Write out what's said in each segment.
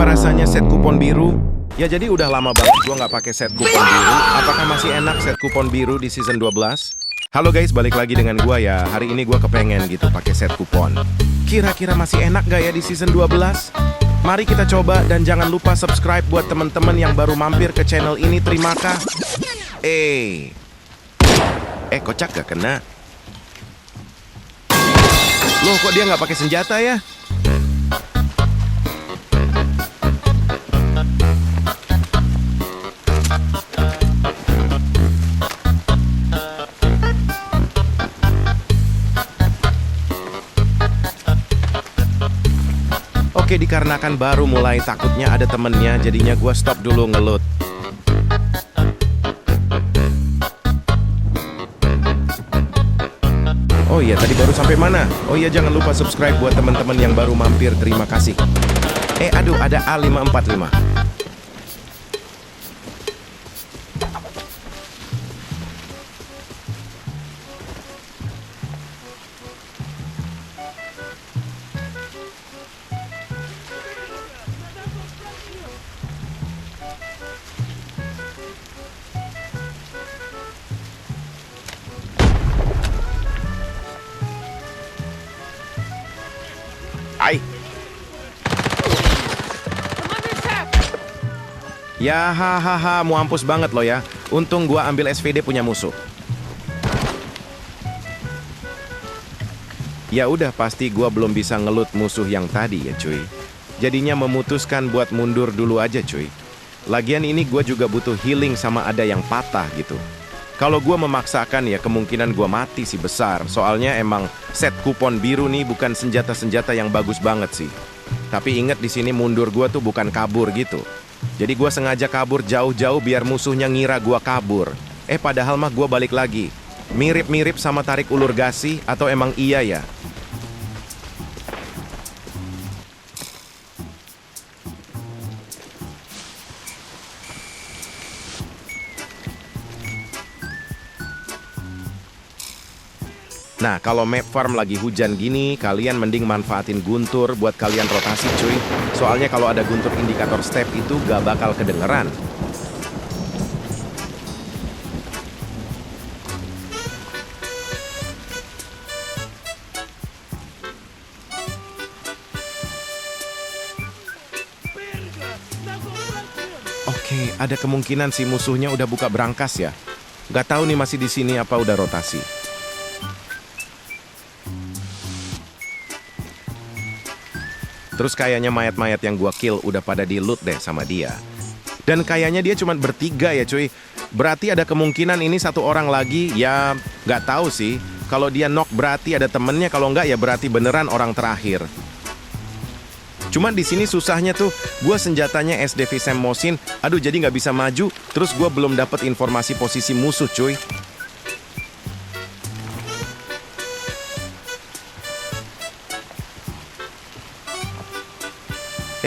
Apa rasanya set kupon biru? Ya jadi udah lama banget gua nggak pakai set kupon biru. Apakah masih enak set kupon biru di season 12? Halo guys, balik lagi dengan gua ya. Hari ini gua kepengen gitu pakai set kupon. Kira-kira masih enak gak ya di season 12? Mari kita coba dan jangan lupa subscribe buat teman-teman yang baru mampir ke channel ini. Terima kasih. Kocak gak kena? Loh, kok dia nggak pakai senjata ya? Oke, dikarenakan baru mulai takutnya ada temennya, jadinya gua stop dulu ngeloot. Oh iya, tadi baru sampai mana? Oh iya, jangan lupa subscribe buat teman-teman yang baru mampir. Terima kasih. Aduh, ada A545. Ai. Ya hahaha, mau mampus banget lo ya. Untung gua ambil SVD punya musuh. Ya udah, pasti gua belum bisa ngelut musuh yang tadi ya cuy. Jadinya memutuskan buat mundur dulu aja cuy. Lagian ini gua juga butuh healing sama ada yang patah gitu. Kalau gua memaksakan ya kemungkinan gua mati sih besar. Soalnya emang set kupon biru nih bukan senjata-senjata yang bagus banget sih. Tapi inget di sini mundur gua tuh bukan kabur gitu. Jadi gua sengaja kabur jauh-jauh biar musuhnya ngira gua kabur. Padahal mah gua balik lagi. Mirip-mirip sama tarik ulur gasih atau emang iya ya? Nah, kalau map farm lagi hujan gini, kalian mending manfaatin guntur buat kalian rotasi cuy. Soalnya kalau ada guntur indikator step itu gak bakal kedengeran. Oke, ada kemungkinan si musuhnya udah buka berangkas ya. Gak tahu nih masih di sini apa udah rotasi. Terus kayaknya mayat-mayat yang gua kill udah pada di loot deh sama dia. Dan kayaknya dia cuma bertiga ya cuy. Berarti ada kemungkinan ini satu orang lagi, ya nggak tahu sih. Kalau dia knock berarti ada temennya, kalau nggak ya berarti beneran orang terakhir. Cuman di sini susahnya tuh, gua senjatanya SDV Sam Mosin, aduh jadi nggak bisa maju. Terus gua belum dapat informasi posisi musuh cuy.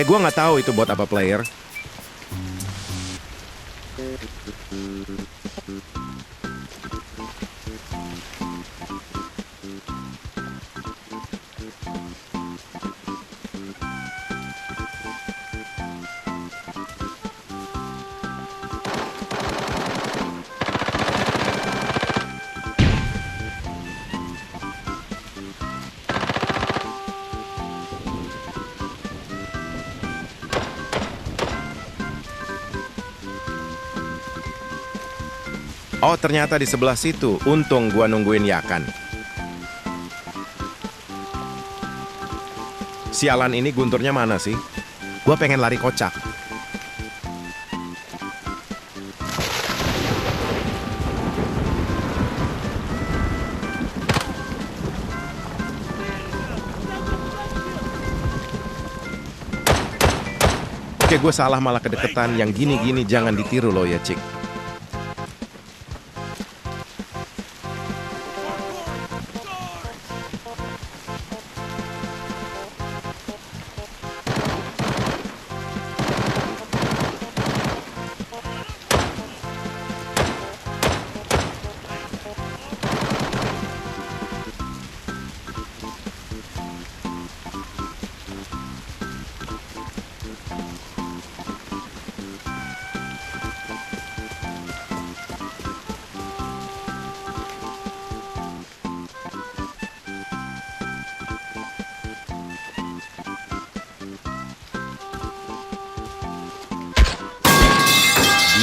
Gua nggak tahu itu buat apa player. Oh, ternyata di sebelah situ. Untung gua nungguin Yakan. Sialan, ini gunturnya mana sih? Gua pengen lari kocak. Oke, gue salah malah kedeketan. Yang gini-gini jangan ditiru loh ya, Cik.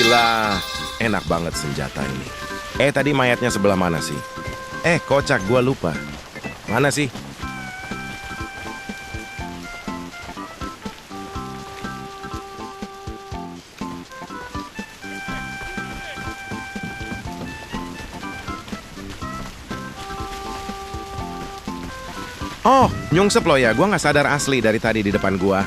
Gila, enak banget senjata ini. Tadi mayatnya sebelah mana sih? Kocak, gua lupa. Mana sih? Oh, nyungsep lo ya. Gua nggak sadar asli dari tadi di depan gua.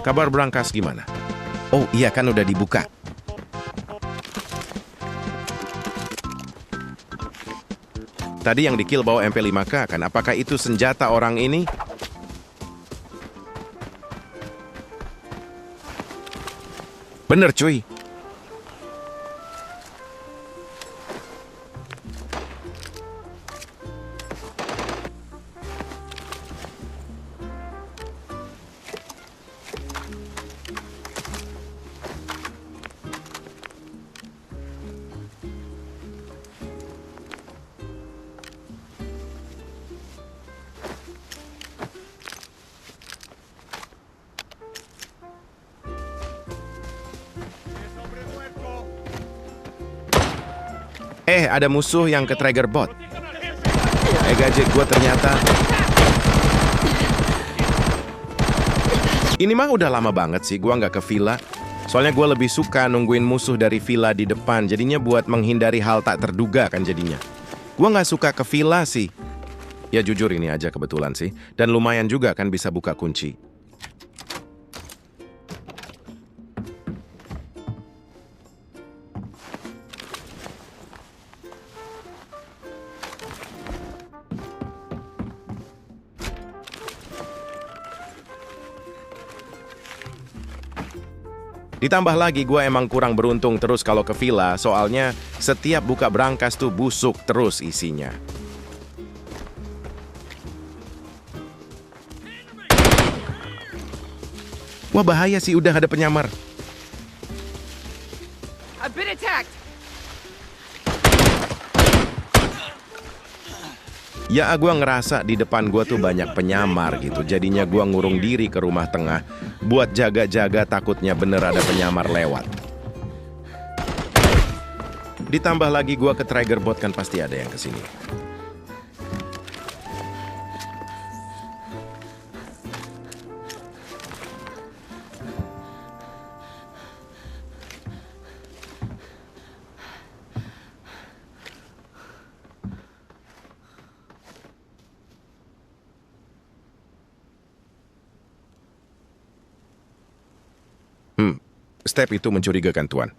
Kabar berangkas gimana? Oh iya kan udah dibuka. Tadi yang dikill bawa MP5K kan? Apakah itu senjata orang ini? Bener cuy. Ada musuh yang ke trigger bot. Gajek gue ternyata. Ini mah udah lama banget sih gue nggak ke villa. Soalnya gue lebih suka nungguin musuh dari villa di depan. Jadinya buat menghindari hal tak terduga kan jadinya. Gue nggak suka ke villa sih. Ya jujur ini aja kebetulan sih. Dan lumayan juga kan bisa buka kunci. Ditambah lagi gue emang kurang beruntung terus kalau ke villa, soalnya setiap buka brankas tuh busuk terus isinya. Wah bahaya sih, udah ada penyamar. I've been attacked. Ya gue ngerasa di depan gue tuh banyak penyamar gitu. Jadinya gue ngurung diri ke rumah tengah buat jaga-jaga takutnya bener ada penyamar lewat. Ditambah lagi gue ke trigger bot kan pasti ada yang kesini. Step itu mencurigakan, Tuan.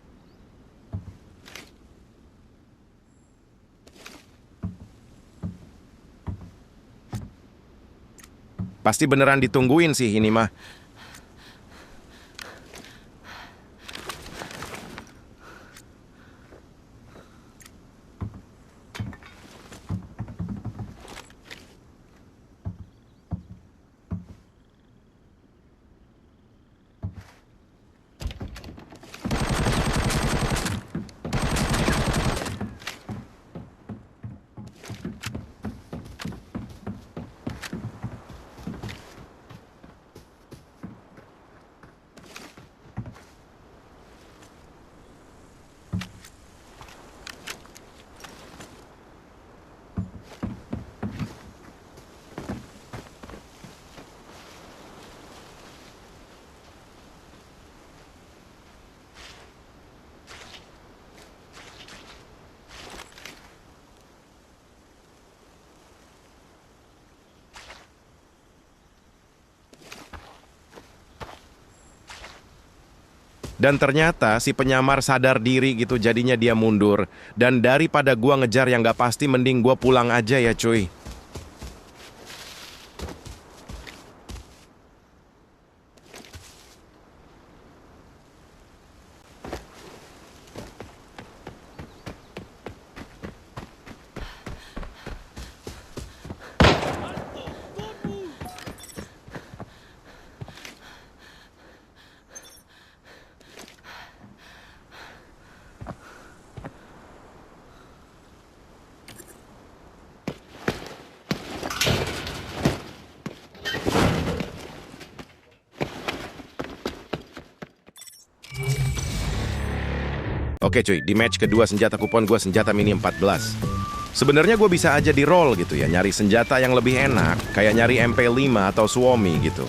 Pasti beneran ditungguin sih ini mah. Dan ternyata si penyamar sadar diri gitu, jadinya dia mundur. Dan daripada gua ngejar yang gak pasti, mending gua pulang aja ya cuy. Oke cuy, di match kedua senjata kupon gue senjata mini 14. Sebenarnya gue bisa aja di roll gitu ya, nyari senjata yang lebih enak, kayak nyari MP5 atau Suomi gitu.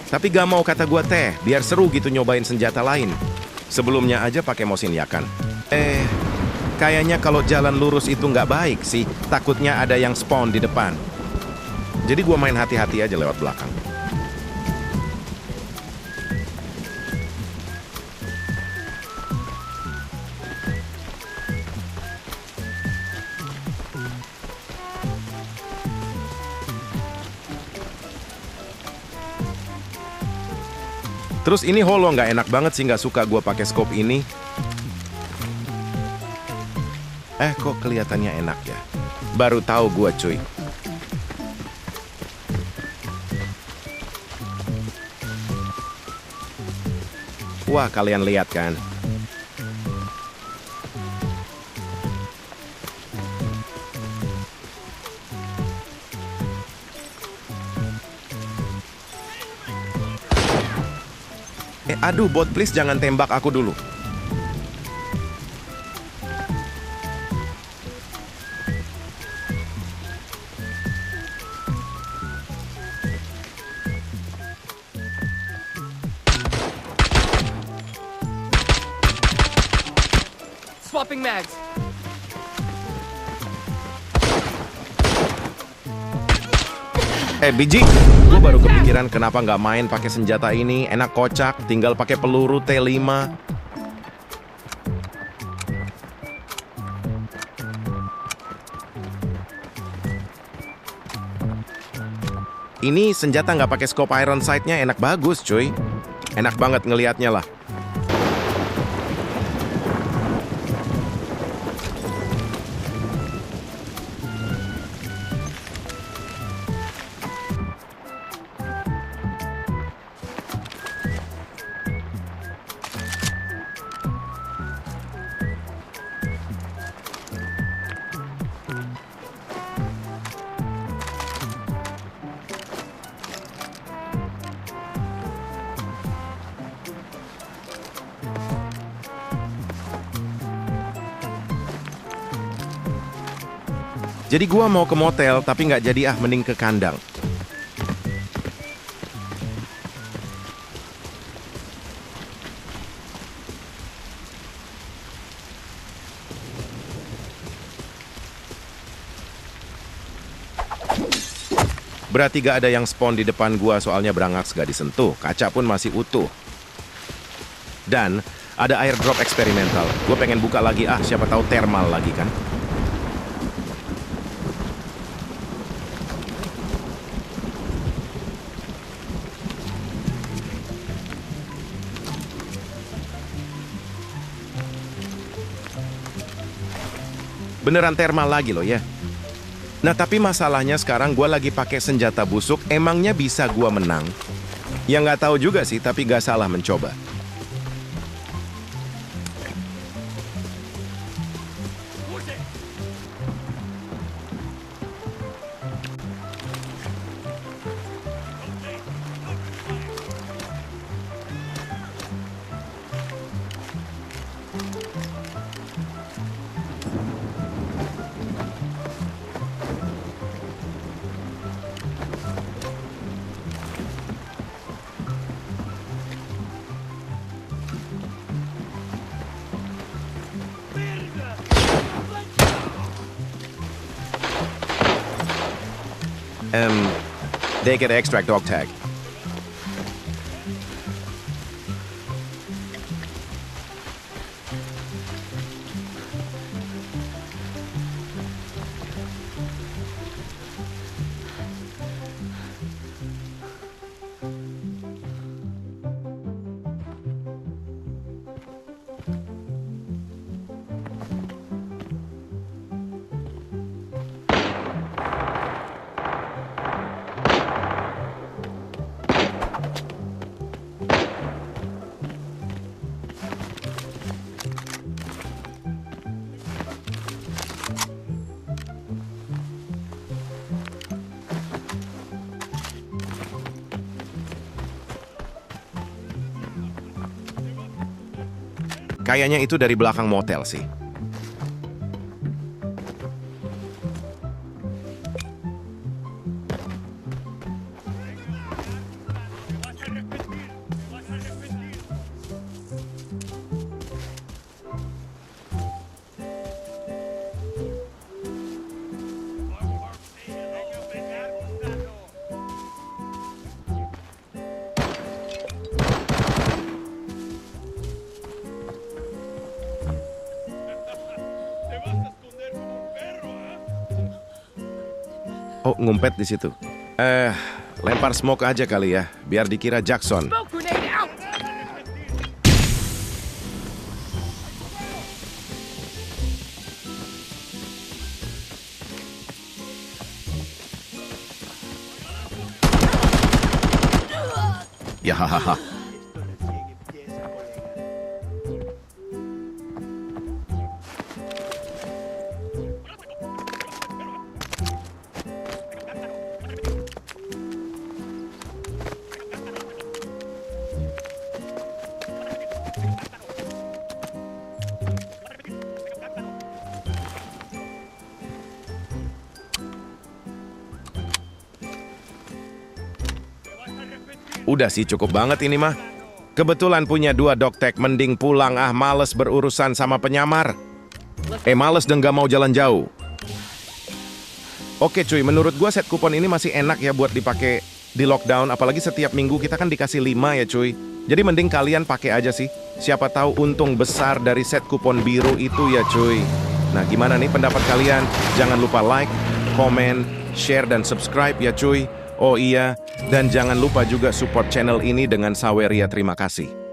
Tapi gak mau kata gue teh, biar seru gitu nyobain senjata lain. Sebelumnya aja pakai Mosin ya kan. Kayaknya kalau jalan lurus itu nggak baik sih, takutnya ada yang spawn di depan. Jadi gue main hati-hati aja lewat belakang. Terus ini holo nggak enak banget sih, nggak suka gue pakai scope ini. Kok kelihatannya enak ya? Baru tahu gue cuy. Wah, kalian lihat kan? Aduh, bot please jangan tembak aku dulu. Swapping mags. Biji, gue baru kepikiran kenapa nggak main pakai senjata ini, enak kocak, tinggal pakai peluru T5. Ini senjata nggak pakai scope iron sight-nya enak bagus cuy. Enak banget ngelihatnya lah. Jadi gua mau ke motel, tapi nggak jadi mending ke kandang. Berarti gak ada yang spawn di depan gua, soalnya Brangax gak disentuh, kaca pun masih utuh. Dan ada airdrop eksperimental. Gue pengen buka lagi, siapa tahu thermal lagi kan. Beneran thermal lagi loh ya. Nah tapi masalahnya sekarang gue lagi pakai senjata busuk, emangnya bisa gue menang? Ya nggak tahu juga sih, tapi gak salah mencoba. They get extract dog tag. Kayaknya itu dari belakang motel sih. Oh, ngumpet di situ. Lempar smoke aja kali ya, biar dikira Jackson. Smoke grenade out! Ya hahaha. Udah sih cukup banget ini mah. Kebetulan punya 2 doktek, mending pulang males berurusan sama penyamar. Males dan gak mau jalan jauh. Oke cuy, menurut gua set kupon ini masih enak ya buat dipakai di lockdown, apalagi setiap minggu kita kan dikasih 5 ya cuy. Jadi mending kalian pakai aja sih. Siapa tahu untung besar dari set kupon biru itu ya cuy. Nah, gimana nih pendapat kalian? Jangan lupa like, komen, share dan subscribe ya cuy. Oh iya, dan jangan lupa juga support channel ini dengan saweria terima kasih.